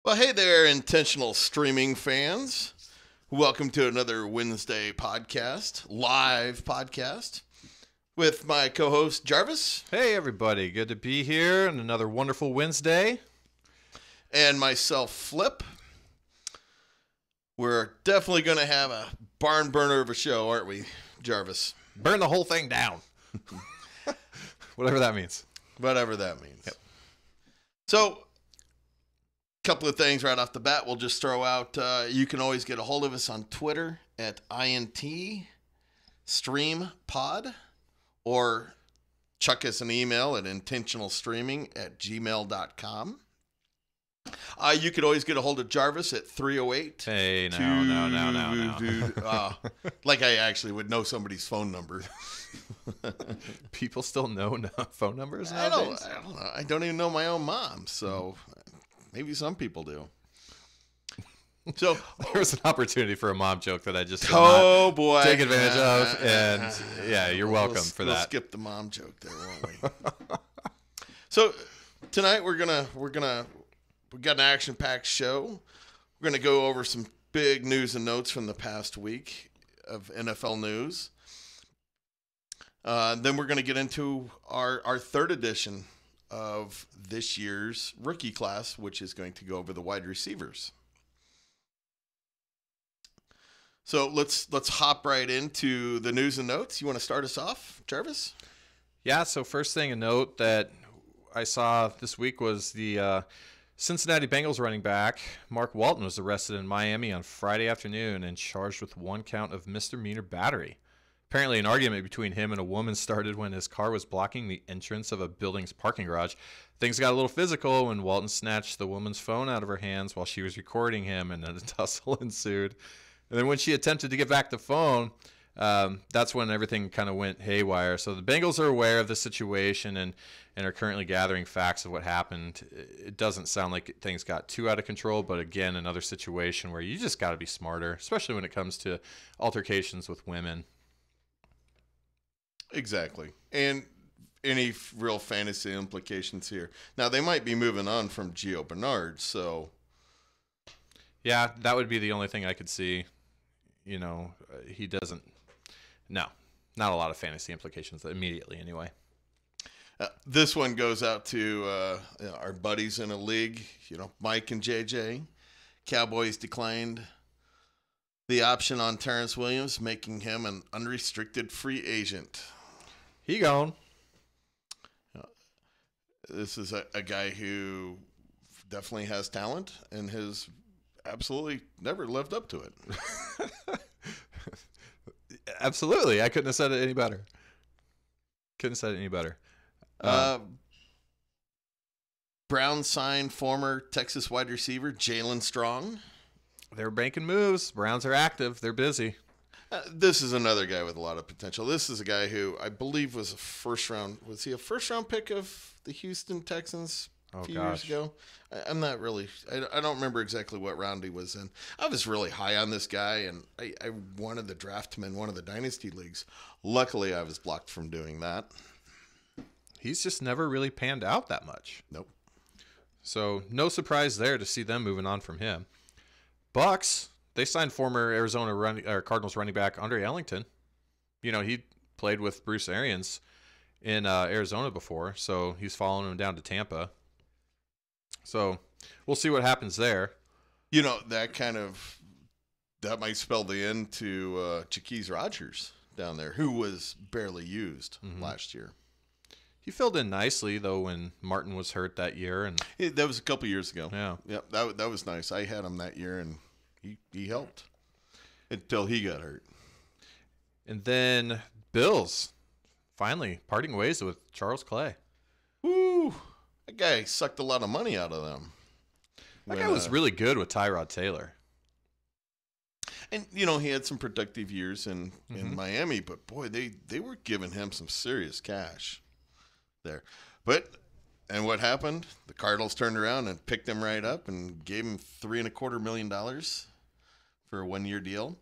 Well, hey there, intentional streaming fans. Welcome to another Wednesday podcast, live podcast, with my co-host Jarvis. Hey, everybody. Good to be here on another wonderful Wednesday. And myself, Flip. We're definitely going to have a barn burner of a show, aren't we, Jarvis? Burn the whole thing down. Whatever that means. Whatever that means. Yep. So, couple of things right off the bat. We'll just throw out, you can always get a hold of us on Twitter at INTStreamPod, or chuck us an email at intentionalstreaming@gmail.com. You could always get a hold of Jarvis at 308. Hey, no. Like I actually would know somebody's phone number. People still know phone numbers I nowadays? don't know. I don't even know my own mom, so maybe some people do. So there was an opportunity for a mom joke that I just did oh boy, take advantage of, and yeah, you're welcome for that. We'll skip the mom joke there, won't we? So tonight we got an action-packed show. We're gonna go over some big news and notes from the past week of NFL news. Then we're gonna get into our third edition of this year's rookie class, which is going to go over the wide receivers. So let's hop right into the news and notes. You want to start us off, Jarvis? Yeah, so first thing, a note that I saw this week was the Cincinnati Bengals running back Mark Walton was arrested in Miami on Friday afternoon and charged with one count of misdemeanor battery. Apparently, an argument between him and a woman started when his car was blocking the entrance of a building's parking garage. Things got a little physical when Walton snatched the woman's phone out of her hands while she was recording him, and then a tussle ensued. And then when she attempted to get back the phone, that's when everything kind of went haywire. So the Bengals are aware of the situation and are currently gathering facts of what happened. It doesn't sound like things got too out of control, but again, another situation where you just got to be smarter, especially when it comes to altercations with women. Exactly. And any real fantasy implications here. Now, they might be moving on from Gio Bernard, so. Yeah, that would be the only thing I could see. You know, he doesn't. No, not a lot of fantasy implications immediately anyway. This one goes out to our buddies in a league, Mike and JJ. Cowboys declined the option on Terrence Williams, making him an unrestricted free agent. He gone. This is a guy who definitely has talent and has absolutely never lived up to it. Absolutely. I couldn't have said it any better. Brown signed former Texas wide receiver Jalen Strong. They're making moves. Browns are active. They're busy. This is another guy with a lot of potential. This is a guy who I believe was a first round pick of the Houston Texans a few years ago? I'm not really, I don't remember exactly what round he was in. I was really high on this guy, and I wanted to draft him in one of the dynasty leagues. Luckily, I was blocked from doing that. He's just never really panned out that much. Nope. So no surprise there to see them moving on from him. Bucks, they signed former Cardinals running back Andre Ellington. You know, he played with Bruce Arians in Arizona before, so he's following him down to Tampa. So we'll see what happens there. You know, that might spell the end to Jaquez Rogers down there, who was barely used last year. He filled in nicely, though, when Martin was hurt that year. And that was a couple years ago. Yeah. Yep, that was nice. I had him that year, and he helped until he got hurt. And then Bills finally parting ways with Charles Clay. Woo! That guy sucked a lot of money out of them. That guy was really good with Tyrod Taylor. And, he had some productive years in Miami, but, boy, they were giving him some serious cash there. And what happened? The Cardinals turned around and picked him right up and gave him $3.25 million for a one-year deal.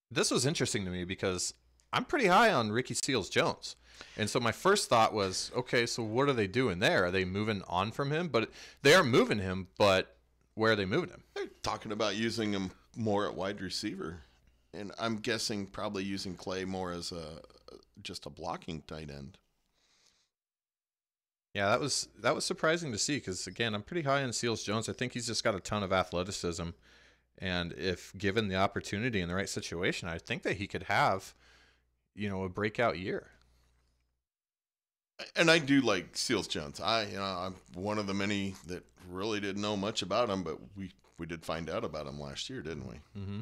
This was interesting to me because I'm pretty high on Ricky Seals-Jones. And so my first thought was, okay, so what are they doing there? Are they moving on from him? But they are moving him, but where are they moving him? They're talking about using him more at wide receiver. And I'm guessing probably using Clay more as just a blocking tight end. Yeah, that was surprising to see because, again, I'm pretty high on Seals Jones. I think he's just got a ton of athleticism. And if given the opportunity in the right situation, I think that he could have, a breakout year. And I do like Seals Jones. I'm one of the many that really didn't know much about him, but we did find out about him last year, didn't we? Mm-hmm.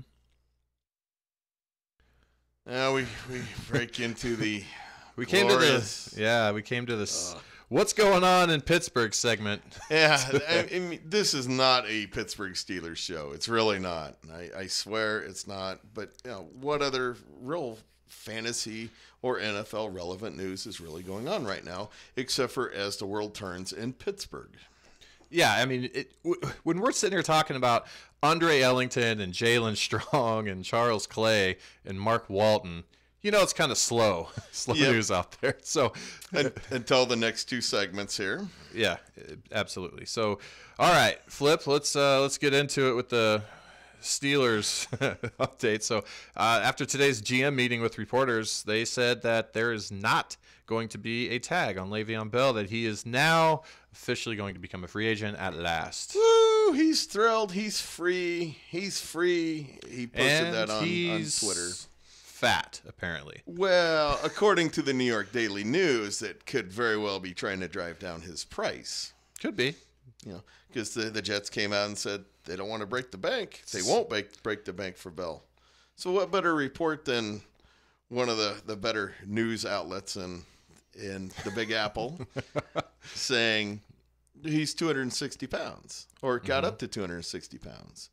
Now we break into the we came to this what's going on in Pittsburgh segment. Yeah, I mean, this is not a Pittsburgh Steelers show. It's really not. I swear it's not. But what other real fantasy or NFL relevant news is really going on right now, except for as the world turns in Pittsburgh? Yeah, I mean, when we're sitting here talking about Andre Ellington and Jalen Strong and Charles Clay and Mark Walton, it's kind of slow news out there. So until the next two segments here. Yeah, absolutely. So, all right, Flip, let's get into it with the Steelers update. So, after today's GM meeting with reporters, they said that there is not going to be a tag on Le'Veon Bell, that he is now officially going to become a free agent at last. Woo! He's thrilled. He's free. He's free. He posted that on Twitter. Fat, apparently. Well, according to the New York Daily News, it could very well be trying to drive down his price. Could be. Because the Jets came out and said they don't want to break the bank. They won't break the bank for Bell. So what better report than one of the better news outlets in the Big Apple saying he's 260 pounds or got up to 260 pounds.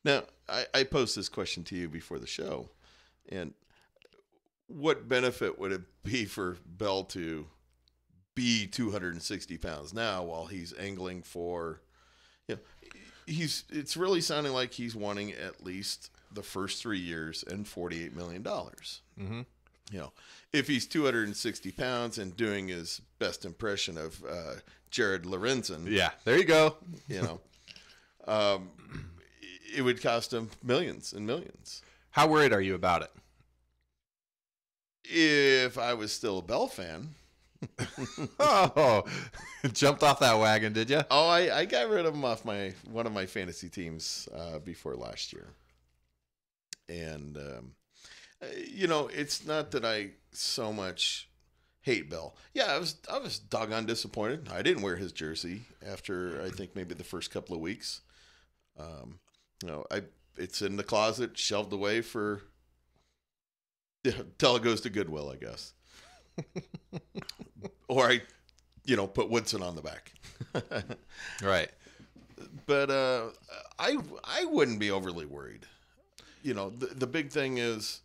Now, I posed this question to you before the show, and what benefit would it be for Bell to be 260 pounds now while he's angling for, it's really sounding like he's wanting at least the first 3 years and $48 million. Mm-hmm. If he's 260 pounds and doing his best impression of Jared Lorenzen. Yeah, there you go. It would cost him millions and millions. How worried are you about it? If I was still a Bell fan. Oh, jumped off that wagon, did you? Oh, I got rid of him off one of my fantasy teams before last year. And, it's not that I so much hate Bell. Yeah, I was doggone disappointed. I didn't wear his jersey after, I think, maybe the first couple of weeks. It's in the closet, shelved away for till it goes to Goodwill, I guess. Or I, put Woodson on the back. Right. But I wouldn't be overly worried. The big thing is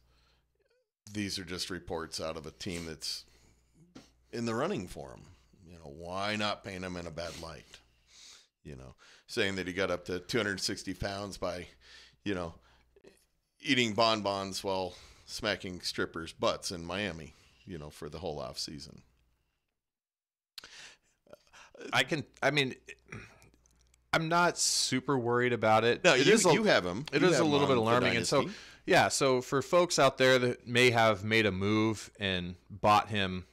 these are just reports out of a team that's in the running for him. Why not paint him in a bad light? Saying that he got up to 260 pounds by, eating bonbons while smacking strippers' butts in Miami, for the whole off season. I'm not super worried about it. No, you have him. It is a little bit alarming. And so for folks out there that may have made a move and bought him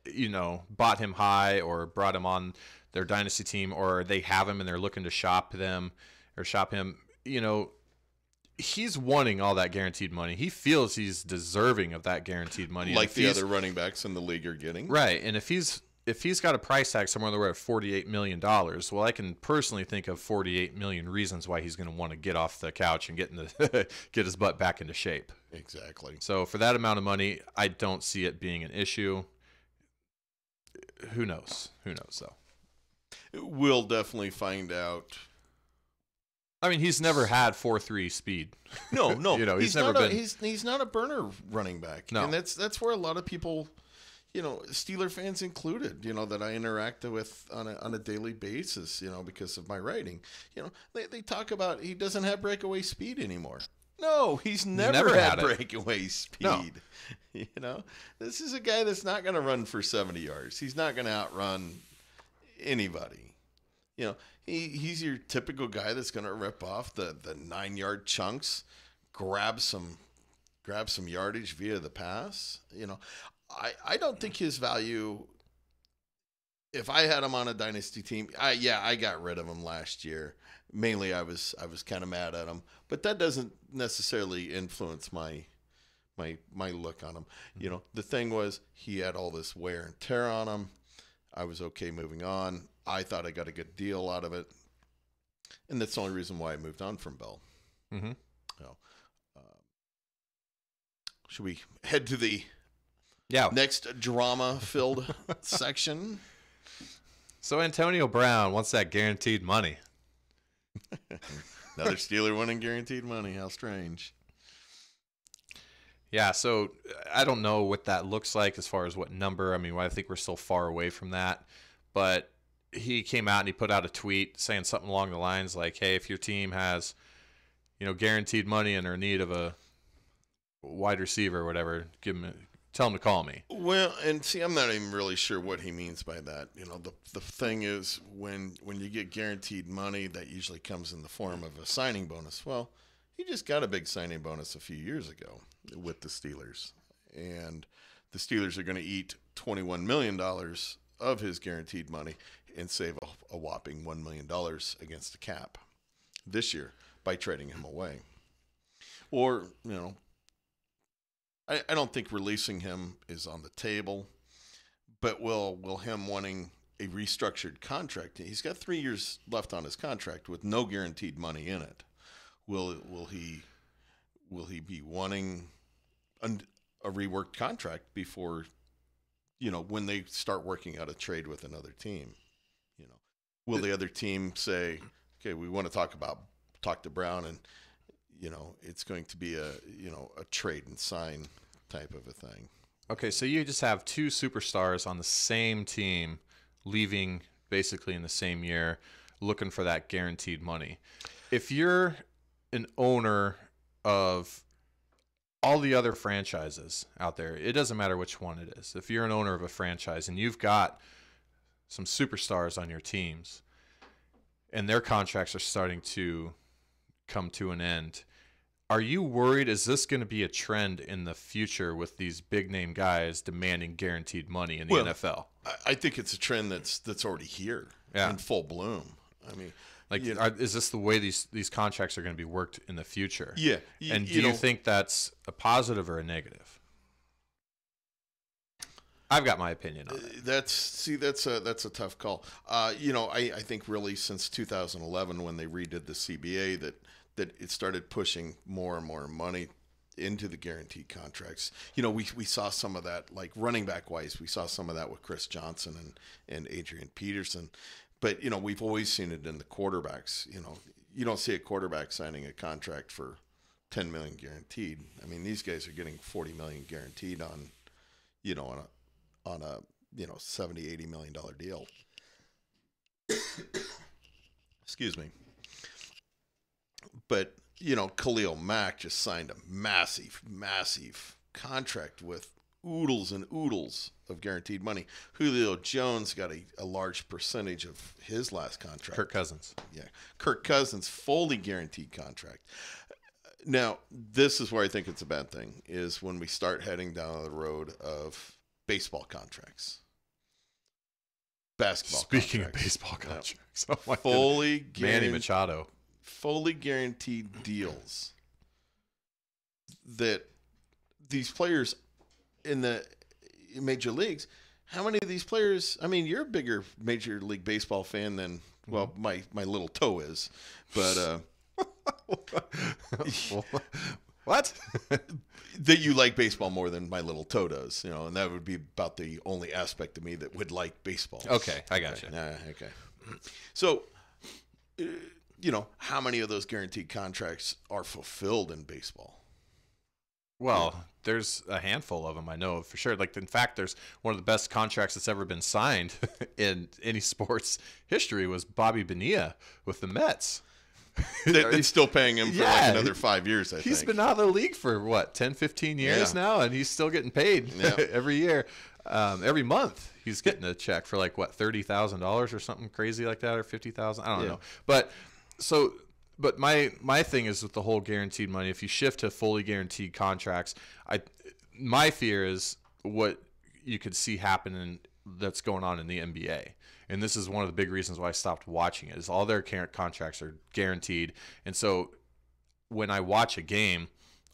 high or brought him on their dynasty team, or they have him and they're looking to shop him, he's wanting all that guaranteed money. He feels he's deserving of that guaranteed money. Like the other running backs in the league are getting. Right. And if he's got a price tag somewhere in the way of $48 million, well, I can personally think of 48 million reasons why he's going to want to get off the couch and get his butt back into shape. Exactly. So for that amount of money, I don't see it being an issue. Who knows? Though. We'll definitely find out. I mean, he's never had 4.3 speed. No. He's never been. He's not a burner running back. No. And that's where a lot of people, Steeler fans included, that I interact with on a daily basis, because of my writing. They talk about he doesn't have breakaway speed anymore. No, he's never had it. breakaway speed. No. You know, this is a guy that's not going to run for 70 yards. He's not going to outrun anybody. You know, he's your typical guy that's going to rip off the 9-yard chunks, grab some yardage via the pass. You know, I don't think his value. If I had him on a dynasty team, I got rid of him last year. Mainly, I was kind of mad at him, but that doesn't necessarily influence my look on him. You know, the thing was he had all this wear and tear on him. I was okay moving on. I thought I got a good deal out of it, and that's the only reason why I moved on from Bell. Mm-hmm. You know, should we head to the next drama-filled section? So Antonio Brown wants that guaranteed money. Another Steeler winning guaranteed money. How strange. Yeah, so I don't know what that looks like as far as what number. I mean, I think we're still far away from that. But he came out and he put out a tweet saying something along the lines like, hey, if your team has, guaranteed money and are in need of a wide receiver or whatever, tell him to call me. Well, and see, I'm not even really sure what he means by that. You know, the thing is when you get guaranteed money, that usually comes in the form of a signing bonus. Well, he just got a big signing bonus a few years ago with the Steelers. And the Steelers are going to eat $21 million of his guaranteed money and save a whopping $1 million against the cap this year by trading him away. Or, I don't think releasing him is on the table, but will him wanting a restructured contract? He's got 3 years left on his contract with no guaranteed money in it. Will he be wanting a reworked contract before, when they start working out a trade with another team? Will the other team say, okay, we want to talk to Brown, and it's going to be a trade and sign type of a thing. Okay, so you just have two superstars on the same team leaving basically in the same year, looking for that guaranteed money. If you're an owner of all the other franchises out there, it doesn't matter which one it is. If you're an owner of a franchise and you've got some superstars on your teams and their contracts are starting to come to an end, are you worried? Is this going to be a trend in the future with these big name guys demanding guaranteed money in the NFL? I think it's a trend that's already here in full bloom. I mean, is this the way these contracts are going to be worked in the future? Yeah. And do you think that's a positive or a negative? I've got my opinion on it. That's a tough call. I think really since 2011 when they redid the CBA that it started pushing more and more money into the guaranteed contracts. We saw some of that, like running back wise, we saw some of that with Chris Johnson and Adrian Peterson. But, we've always seen it in the quarterbacks. You don't see a quarterback signing a contract for $10 million guaranteed. I mean, these guys are getting $40 million guaranteed on a $70-80 million deal. Excuse me. But, Khalil Mack just signed a massive, massive contract with oodles and oodles of guaranteed money. Julio Jones got a large percentage of his last contract. Kirk Cousins. Yeah. Kirk Cousins, fully guaranteed contract. Now, this is where I think it's a bad thing, is when we start heading down the road of baseball contracts. Basketball Speaking contracts. of baseball contracts. Oh my fully goodness. Manny Machado. Fully guaranteed deals that these players in the major leagues, how many of these players, I mean, you're a bigger Major League Baseball fan than, well, my little toe is, but what? that you like baseball more than my little toe does, and that would be about the only aspect of me that would like baseball. Okay, I got you. Okay. So, how many of those guaranteed contracts are fulfilled in baseball? Well, there's a handful of them, I know for sure. In fact, there's one of the best contracts that's ever been signed in any sports history was Bobby Bonilla with the Mets. It's still paying him for like another 5 years, I think. He's been out of the league for, what, 10, 15 years now, and he's still getting paid every year. Every month he's getting a check for like, what, $30,000 or something crazy like that, or $50,000? I don't know. But my thing is with the whole guaranteed money, if you shift to fully guaranteed contracts, my fear is what you could see happening that's going on in the NBA. And this is one of the big reasons why I stopped watching it, is all their contracts are guaranteed. And so when I watch a game,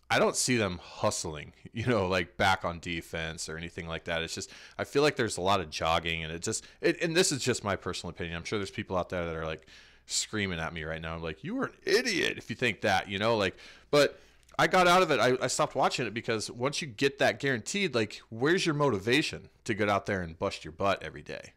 I don't see them hustling, like back on defense or anything like that. It's just, I feel like there's a lot of jogging, and and this is just my personal opinion. I'm sure there's people out there that are like screaming at me right now. I'm like, you are an idiot if you think that, but I got out of it. I stopped watching it because once you get that guaranteed, like, where's your motivation to get out there and bust your butt every day?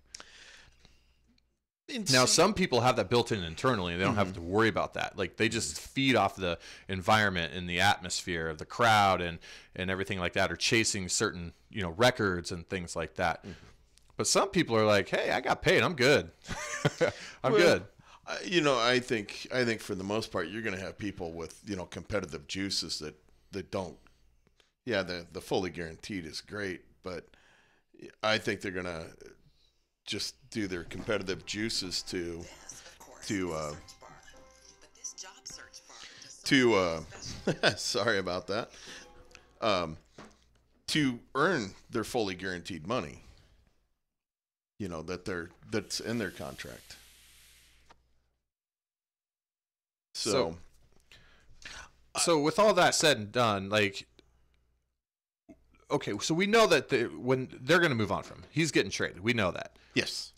Now, some people have that built in internally, and they don't have to worry about that. Like, they just feed off the environment and the atmosphere of the crowd and everything like that, or chasing certain, records and things like that. But some people are like, hey, I got paid. I'm good. I'm good. I think for the most part, you're going to have people with, competitive juices that don't. Yeah, the fully guaranteed is great, but I think they're going to just do their competitive juices to sorry about that, to earn their fully guaranteed money, that's in their contract. So with all that said and done, like, okay, so we know that when they're going to move on from him, he's getting traded. We know that. Yes.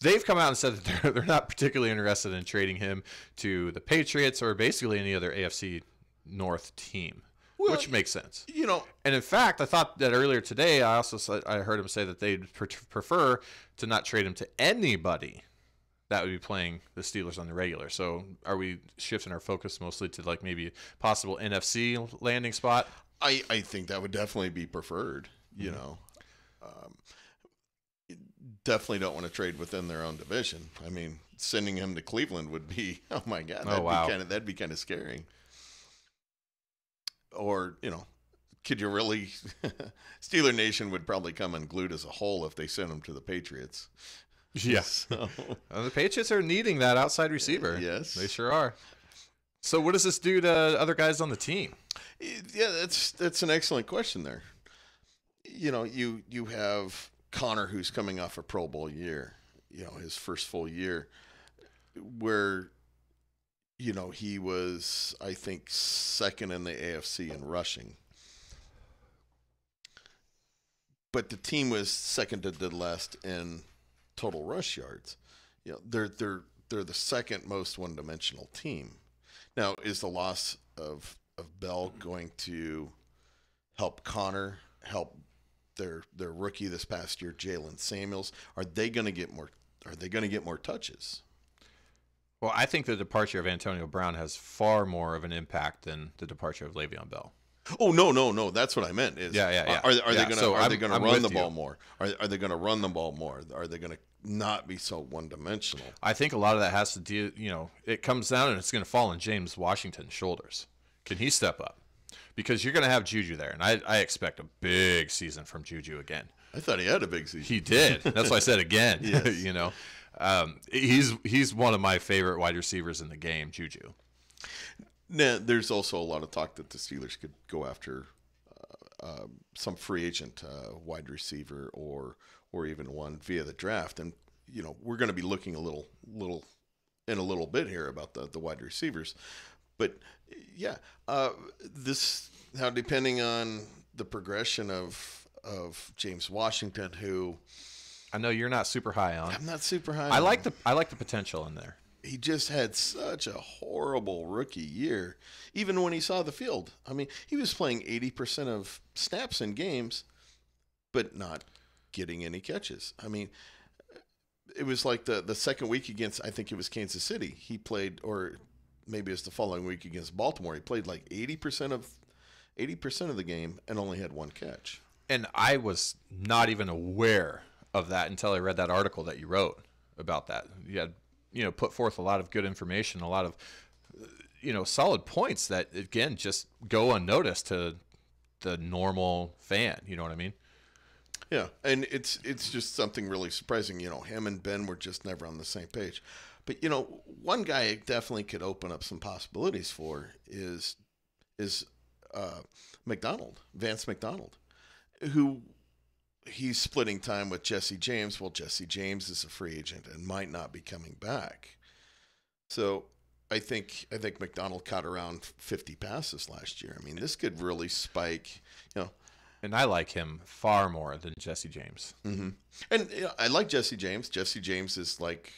They've come out and said that they're not particularly interested in trading him to the Patriots or basically any other AFC North team, which makes sense. And in fact, I thought that earlier today, I heard him say that they'd prefer to not trade him to anybody that would be playing the Steelers on the regular. So are we shifting our focus mostly to like maybe a possible NFC landing spot? I think that would definitely be preferred, definitely don't want to trade within their own division. I mean, sending him to Cleveland would be, oh my God, that'd be kind of scary. Or, could you really, Steeler Nation would probably come unglued as a whole if they sent him to the Patriots. Yes. So. The Patriots are needing that outside receiver. Yes. They sure are. So what does this do to other guys on the team? Yeah, that's an excellent question there. You have Connor, who's coming off a Pro Bowl year, his first full year, where, he was, I think, second in the AFC in rushing. But the team was second to the last in total rush yards. They're the second most one-dimensional team. Now, is the loss of Bell going to help Connor, help their rookie this past year, Jalen Samuels? Are they going to get more touches? Well, I think the departure of Antonio Brown has far more of an impact than the departure of Le'Veon Bell. Oh, no. That's what I meant. Yeah. Are they going to run the ball more? Are they going to run the ball more? Are they going to not be so one-dimensional? I think a lot of that has to do, it comes down and it's going to fall on James Washington's shoulders. Can he step up? Because you're going to have Juju there, and I expect a big season from Juju again. I thought he had a big season. He did. That's why I said again. Yes. He's one of my favorite wide receivers in the game, Juju. Now, there's also a lot of talk that the Steelers could go after some free agent wide receiver or even one via the draft, and we're going to be looking a little in a little bit here about the wide receivers, but yeah, this now depending on the progression of James Washington, who I know you're not super high on. I'm not super high. I like the potential in there. He just had such a horrible rookie year, even when he saw the field. I mean, he was playing 80% of snaps in games, but not getting any catches. I mean, it was like the second week against, I think it was Kansas City. He played, or maybe it's the following week against Baltimore. He played like 80% of the game and only had one catch. And I was not even aware of that until I read that article that you wrote about that. You had put forth a lot of good information, a lot of solid points that, again, just go unnoticed to the normal fan. You know what I mean? Yeah, and it's just something really surprising. Him and Ben were just never on the same page. But one guy it definitely could open up some possibilities for is Vance McDonald, who he's splitting time with Jesse James. Well, Jesse James is a free agent and might not be coming back. So I think McDonald caught around 50 passes last year. I mean, this could really spike. And I like him far more than Jesse James. Mm-hmm. And I like Jesse James. Jesse James is like,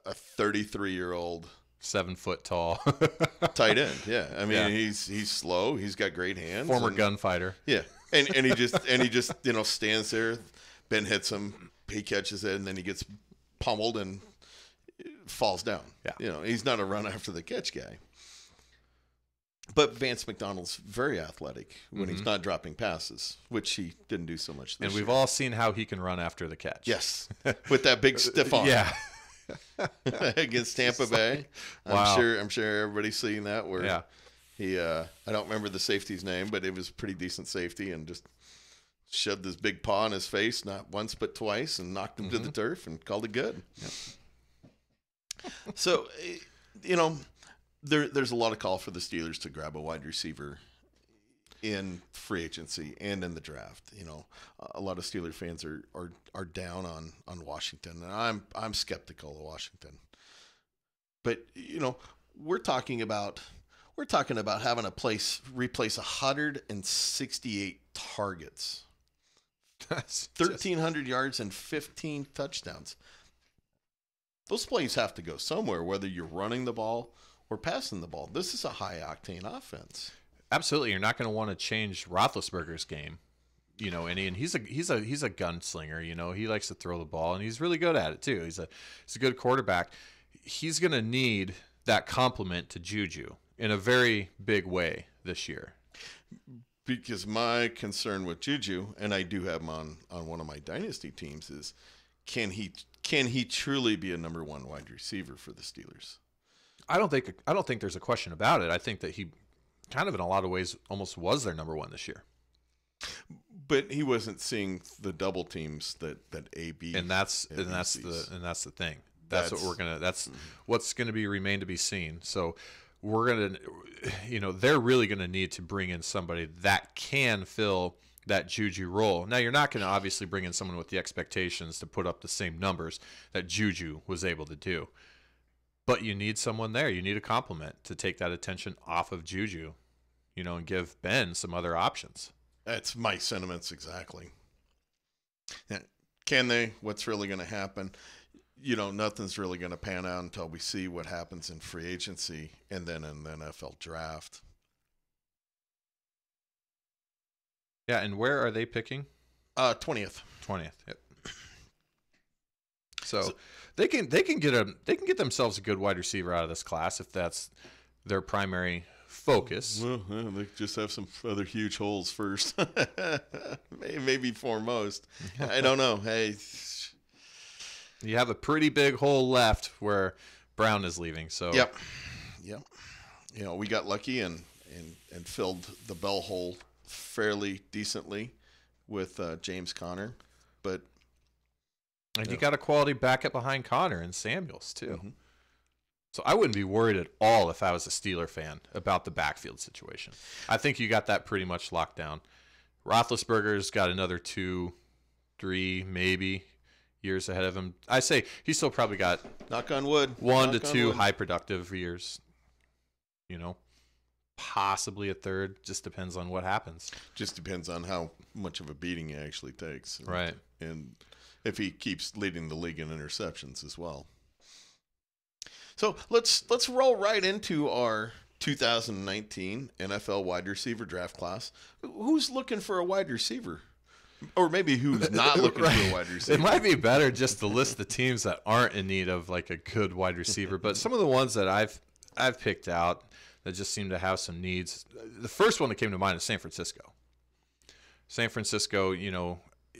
a 33-year-old, 7 foot tall tight end. Yeah. I mean, he's slow. He's got great hands. Former gunfighter. Yeah. And he just stands there. Ben hits him. He catches it, and then he gets pummeled and falls down. Yeah. He's not a run after the catch guy. But Vance McDonald's very athletic when he's not dropping passes, which he didn't do so much this And we've year. all seen how he can run after the catch. Yes, with that big stiff arm. Yeah. Against Tampa Bay. Wow. I'm sure everybody's seen that where he I don't remember the safety's name, but it was a pretty decent safety, and just shoved his big paw in his face, not once but twice, and knocked him to the turf and called it good. Yep. So, there's a lot of call for the Steelers to grab a wide receiver in free agency and in the draft. A lot of Steeler fans are down on Washington, and I'm skeptical of Washington. But we're talking about having replace 168 targets, 1,300 yards, and 15 touchdowns. Those plays have to go somewhere, whether you're running the ball or passing the ball. This is a high-octane offense. Absolutely. You're not going to want to change Roethlisberger's game, and he's a gunslinger. He likes to throw the ball, and he's really good at it too. He's a good quarterback. He's going to need that complement to Juju in a very big way this year. Because my concern with Juju, and I do have him on one of my dynasty teams, is can he truly be a number one wide receiver for the Steelers? I don't think there's a question about it. I think that he kind of in a lot of ways almost was their number one this year. But he wasn't seeing the double teams that AB and that's the thing. That's what's going to remain to be seen. So we're going to they're really going to need to bring in somebody that can fill that Juju role. Now, you're not going to obviously bring in someone with the expectations to put up the same numbers that Juju was able to do. But you need someone there. You need a complement to take that attention off of Juju, and give Ben some other options. That's my sentiments exactly. Can they? What's really going to happen? Nothing's really going to pan out until we see what happens in free agency and then in the NFL draft. Yeah, and where are they picking? 20th. 20th. Yep. So they can get themselves a good wide receiver out of this class if that's their primary focus. Well, they just have some other huge holes first. Maybe foremost. I don't know. Hey, you have a pretty big hole left where Brown is leaving. So Yep. We got lucky and filled the bell hole fairly decently with James Conner, but you got a quality backup behind Conner and Samuels too. Mm-hmm. So I wouldn't be worried at all if I was a Steeler fan about the backfield situation. I think you got that pretty much locked down. Roethlisberger's got another 2, 3, maybe years ahead of him. I say he's still probably got, knock on wood, 1 to 2 high productive years. Possibly a third. Just depends on what happens. Just depends on how much of a beating he actually takes. Right. And if he keeps leading the league in interceptions as well. So let's roll right into our 2019 NFL wide receiver draft class. Who's looking for a wide receiver? Or maybe who's not looking for a wide receiver? It might be better just to list the teams that aren't in need of like a good wide receiver. But some of the ones that I've picked out that just seem to have some needs. The first one that came to mind is San Francisco. San Francisco,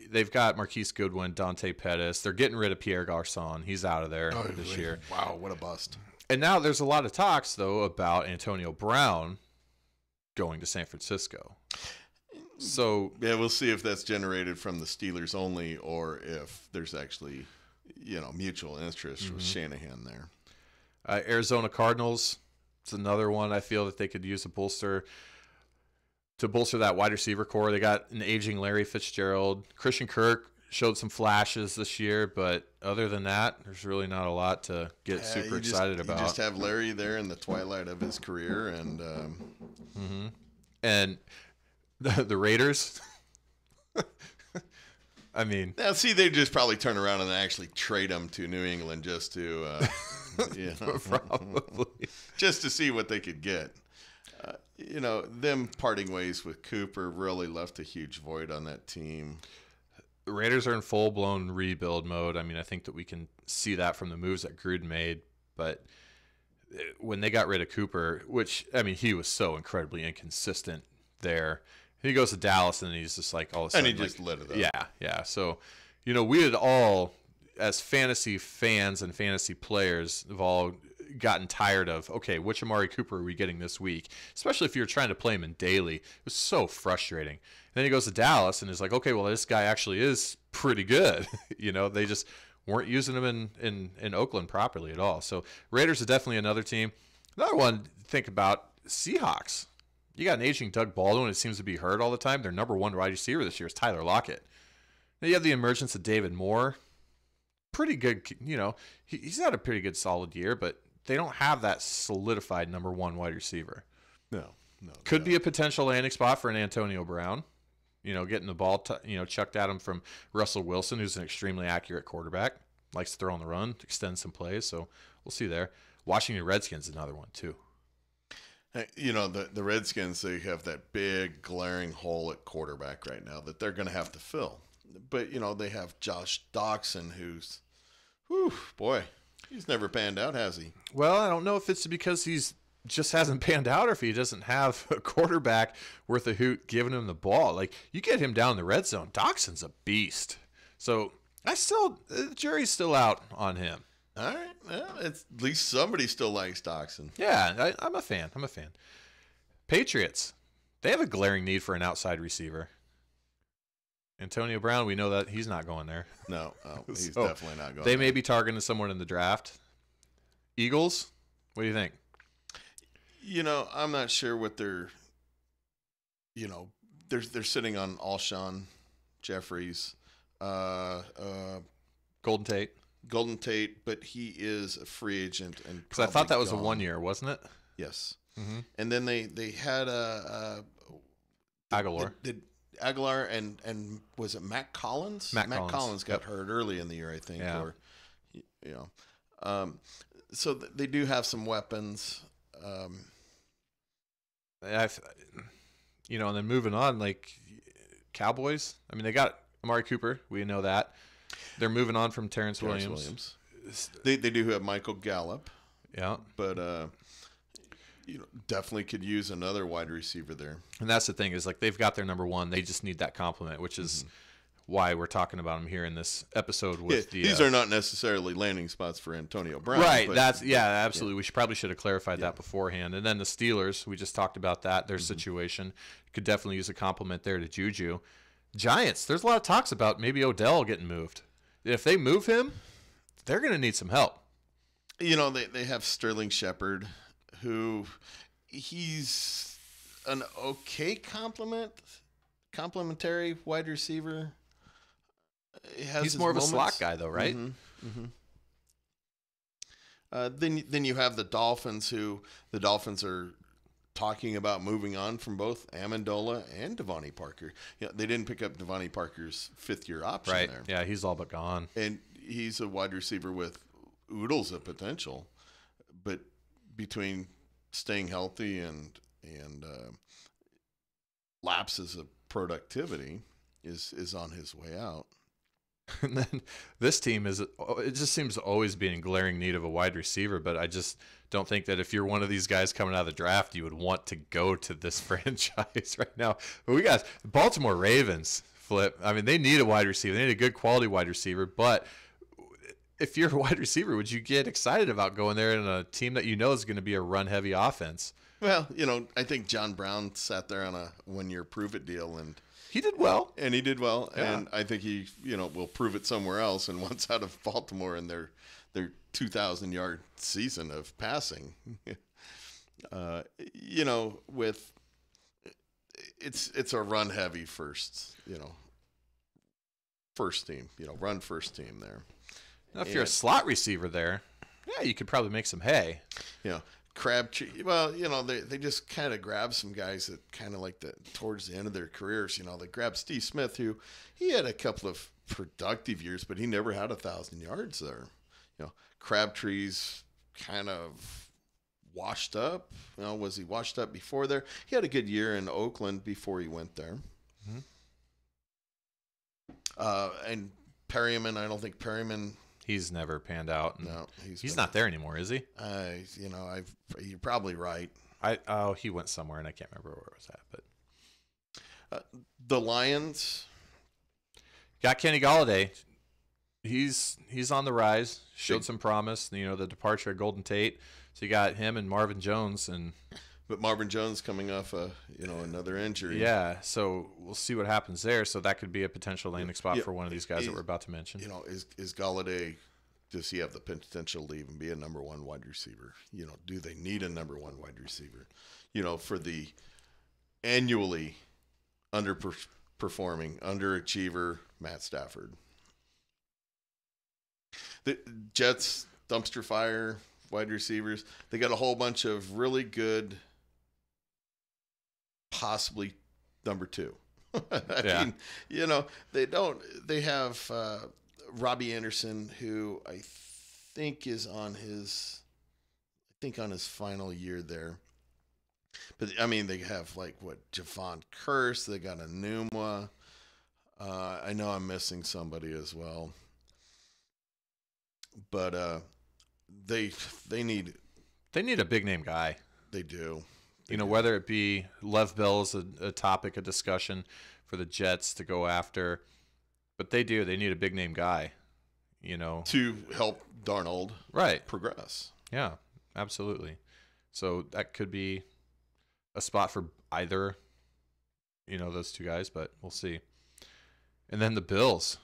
they've got Marquise Goodwin, Dante Pettis. They're getting rid of Pierre Garçon. He's out of there this year. Wow, what a bust. And now there's a lot of talks, though, about Antonio Brown going to San Francisco. So yeah, we'll see if that's generated from the Steelers only or if there's actually, mutual interest with Shanahan there. Arizona Cardinals, it's another one I feel that they could use to bolster that wide receiver core. They got an aging Larry Fitzgerald. Christian Kirk showed some flashes this year, but other than that, there's really not a lot to get super excited about. You just have Larry there in the twilight of his career, and and the Raiders. I mean, now see, they just probably turn around and actually trade him to New England just to, probably just to see what they could get. Them parting ways with Cooper really left a huge void on that team. The Raiders are in full-blown rebuild mode. I mean, I think that we can see that from the moves that Gruden made. But when they got rid of Cooper, which, I mean, he was so incredibly inconsistent there. He goes to Dallas, and he's just like all of a sudden. And he just lit it up. Yeah. So, we had all, as fantasy fans and fantasy players, have all gotten tired of, okay, which Amari Cooper are we getting this week? Especially if you're trying to play him in daily. It was so frustrating. And then he goes to Dallas and is like, okay, well, this guy actually is pretty good. They just weren't using him in Oakland properly at all. So Raiders are definitely another team. Another one to think about, Seahawks. You got an aging Doug Baldwin. It seems to be hurt all the time. Their number one wide receiver this year is Tyler Lockett. Now you have the emergence of David Moore. Pretty good, he's had a pretty good solid year, but they don't have that solidified number one wide receiver. No. Could be a potential landing spot for an Antonio Brown. Getting the ball, chucked at him from Russell Wilson, who's an extremely accurate quarterback. Likes to throw on the run, extend some plays. So we'll see there. Washington Redskins, another one too. The Redskins, they have that big glaring hole at quarterback right now that they're going to have to fill. But, they have Josh Doxson, who's, he's never panned out, has he? Well, I don't know if it's because he's just hasn't panned out or if he doesn't have a quarterback worth a hoot giving him the ball. Like, you get him down in the red zone, Doxson's a beast. So the jury's still out on him. All right. Well, at least somebody still likes Doxson. Yeah, I'm a fan. Patriots, they have a glaring need for an outside receiver. Antonio Brown, we know that he's not going there. No, he's definitely not going They may be targeting someone in the draft. Eagles, what do you think? I'm not sure what they're they're sitting on Alshon Jeffries, Golden Tate, but he is a free agent, and because I thought that was a 1 year, wasn't it? Yes. Mm-hmm. And then they had Aguilar. Aguilar and was it Matt Collins? Matt Collins got hurt early in the year, I think. Yeah. So they do have some weapons. And then moving on, like Cowboys. I mean, they got Amari Cooper. We know that. They're moving on from Terrence Williams. They do have Michael Gallup. Yeah. But definitely could use another wide receiver there. And that's the thing is, like, they've got their number one. They just need that complement, which is why we're talking about him here in this episode. These are not necessarily landing spots for Antonio Brown. Right. Absolutely. We probably should have clarified that beforehand. And then the Steelers, we just talked about that. Their situation could definitely use a complement there to Juju. Giants, there's a lot of talks about maybe Odell getting moved. If they move him, they're going to need some help. They have Sterling Shepard, who he's an okay complementary wide receiver. He's more of a slot guy, though, right? Mm-hmm. Then you have the Dolphins, who the Dolphins are talking about moving on from both Amendola and Devontae Parker. They didn't pick up Devontae Parker's fifth-year option there. Yeah, he's all but gone. And he's a wide receiver with oodles of potential, but between staying healthy and lapses of productivity is on his way out. And then this team it just seems to always be in glaring need of a wide receiver, but I just don't think that if you're one of these guys coming out of the draft, you would want to go to this franchise right now. But we got Baltimore Ravens, Flip. I mean, they need a wide receiver. They need a good quality wide receiver. But if you're a wide receiver, would you get excited about going there in a team that you know is going to be a run-heavy offense? Well, I think John Brown sat there on a one-year prove-it deal, and he did well. And he did well, yeah. And I think he, will prove it somewhere else. And once out of Baltimore in their 2,000-yard season of passing, with it's a run-heavy first team, run first team there. Now, if you're a slot receiver there, yeah, you could probably make some hay. Crabtree. Well, they just kind of grab some guys that kind of like towards the end of their careers. They grabbed Steve Smith, who he had a couple of productive years, but he never had 1,000 yards there. Crabtree's kind of washed up. Was he washed up before there? He had a good year in Oakland before he went there. Mm-hmm. And Perryman, I don't think Perryman. He's never panned out. No, he's not there anymore, is he? You're probably right. He went somewhere, and I can't remember where it was at. But the Lions got Kenny Golladay. He's on the rise. Showed some promise. The departure of Golden Tate. So you got him and Marvin Jones, but Marvin Jones coming off another injury. Yeah, so we'll see what happens there. So that could be a potential landing spot for one of these guys that we're about to mention. Is Golladay, does he have the potential to even be a number one wide receiver? Do they need a number one wide receiver? For the annually underperforming, underachiever Matt Stafford. The Jets, dumpster fire wide receivers. They got a whole bunch of really good, possibly number two. I mean, they have Robbie Anderson, who I think is on his final year there. But I mean, they have Javon Curse. They got Enuma. I know I'm missing somebody as well. But they need a big name guy. They do. Whether it be Lev Bell is a topic of discussion for the Jets to go after, but they need a big name guy, to help Darnold progress. Yeah, absolutely. So that could be a spot for either, those two guys, but we'll see. And then the Bills.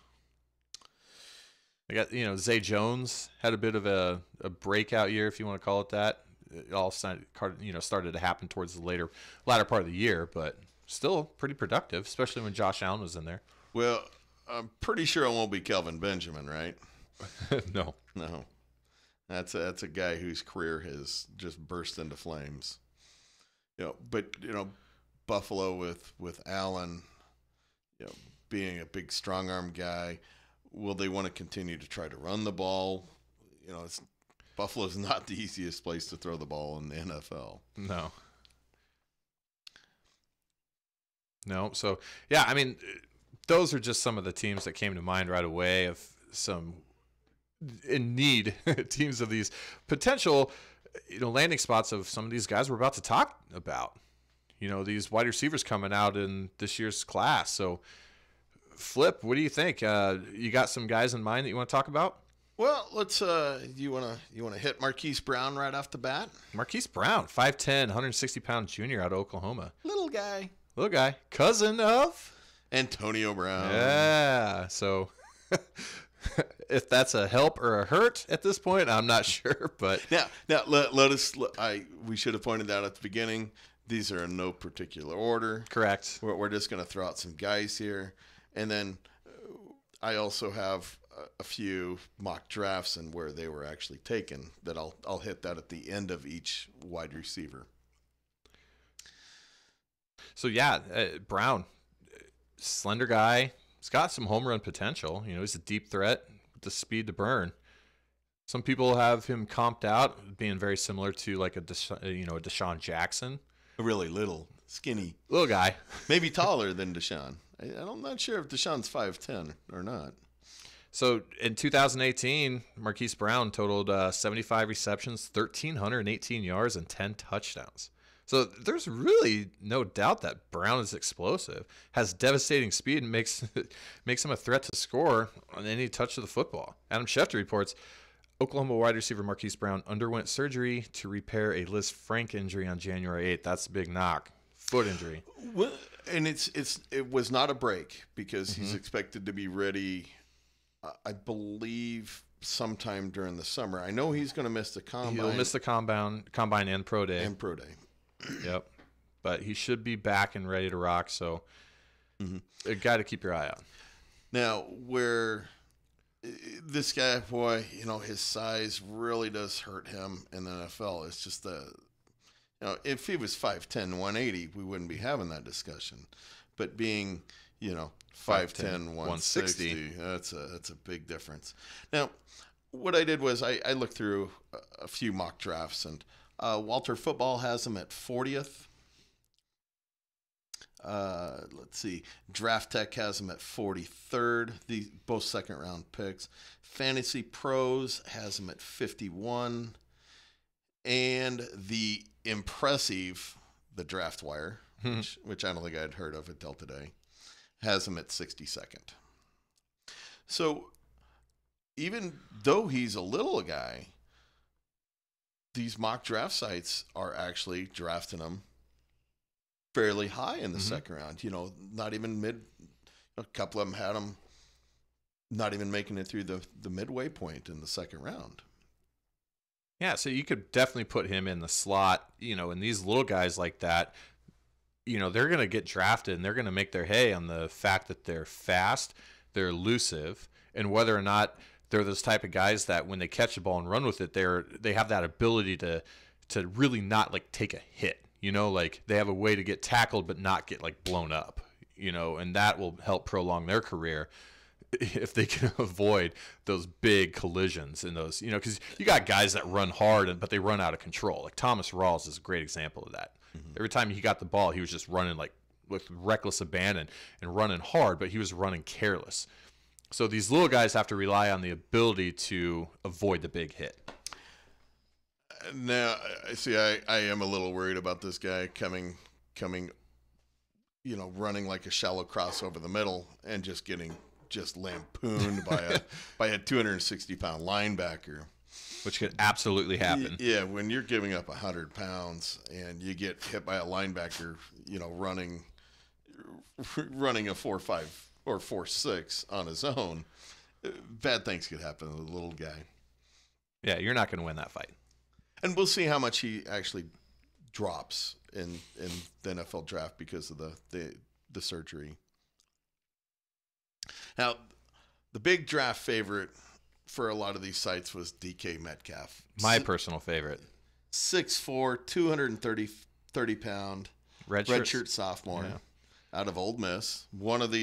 They got, Zay Jones had a bit of a breakout year, if you want to call it that. It all started to happen towards the latter part of the year, but still pretty productive, especially when Josh Allen was in there. Well, I'm pretty sure it won't be Kelvin Benjamin, right? No. That's a guy whose career has just burst into flames. But Buffalo with Allen, being a big strong arm guy. Will they want to continue to try to run the ball? Buffalo's not the easiest place to throw the ball in the NFL. No. So, yeah, I mean, those are just some of the teams that came to mind right away of some in need teams of these potential, landing spots of some of these guys we're about to talk about. These wide receivers coming out in this year's class. So, Flip, what do you think? You got some guys in mind that you want to talk about? Well, let's. You want to hit Marquise Brown right off the bat? Marquise Brown, 5'10", 160-pound junior out of Oklahoma. Little guy, cousin of Antonio Brown. Yeah. So, if that's a help or a hurt at this point, I'm not sure. But now let us. We should have pointed out at the beginning. These are in no particular order. Correct. We're just going to throw out some guys here. And then I also have a few mock drafts and where they were actually taken that I'll hit that at the end of each wide receiver. So, Brown, slender guy. He's got some home run potential. He's a deep threat with the speed to burn. Some people have him comped out being very similar to like a Deshaun Jackson. Really little, skinny. Little guy. Maybe taller than Deshaun. I'm not sure if Deshaun's 5'10" or not. So in 2018, Marquise Brown totaled 75 receptions, 1,318 yards, and 10 touchdowns. So there's really no doubt that Brown is explosive, has devastating speed, and makes him a threat to score on any touch of the football. Adam Schefter reports Oklahoma wide receiver Marquise Brown underwent surgery to repair a Liz Frank injury on January 8th. That's a big knock. Foot injury. Well, and it was not a break because he's expected to be ready, I believe, sometime during the summer. I know he's going to miss the combine. He'll miss the combine and pro day. Yep. But he should be back and ready to rock, so a guy to keep your eye on. Now, where this guy, boy, his size really does hurt him in the NFL. It's just if he was 5'10", 180, we wouldn't be having that discussion. But being, 5'10", 160, that's a big difference. Now, what I did was I looked through a few mock drafts, and Walter Football has him at 40th. Let's see. Draft Tech has him at 43rd. Both second-round picks. Fantasy Pros has him at 51. And the impressive, the Draft Wire, which I don't think I'd heard of until today, has him at 62nd. So even though he's a little guy, these mock draft sites are actually drafting him fairly high in the second round. Not even mid. A couple of them had him not even making it through the midway point in the second round. Yeah, so you could definitely put him in the slot, and these little guys like that, they're going to get drafted and they're going to make their hay on the fact that they're fast, they're elusive, and whether or not they're those type of guys that when they catch the ball and run with it, they have that ability to really not take a hit. They have a way to get tackled but not get blown up, and that will help prolong their career if they can avoid those big collisions and those, because you got guys that run hard but they run out of control. Like Thomas Rawls is a great example of that. Every time he got the ball, he was just running with reckless abandon and running hard, but he was running careless. So these little guys have to rely on the ability to avoid the big hit. Now, I am a little worried about this guy coming, running like a shallow cross over the middle and just getting lampooned by a 260-pound linebacker. Which could absolutely happen. Yeah, when you're giving up 100 pounds and you get hit by a linebacker, running a 4.5 or 4.6 on his own, bad things could happen to the little guy. Yeah, you're not going to win that fight. And we'll see how much he actually drops in the NFL draft because of the surgery. Now, the big draft favorite for a lot of these sites was DK Metcalf. My personal favorite. 6'4", 230 pound, redshirt sophomore out of Ole Miss. One of the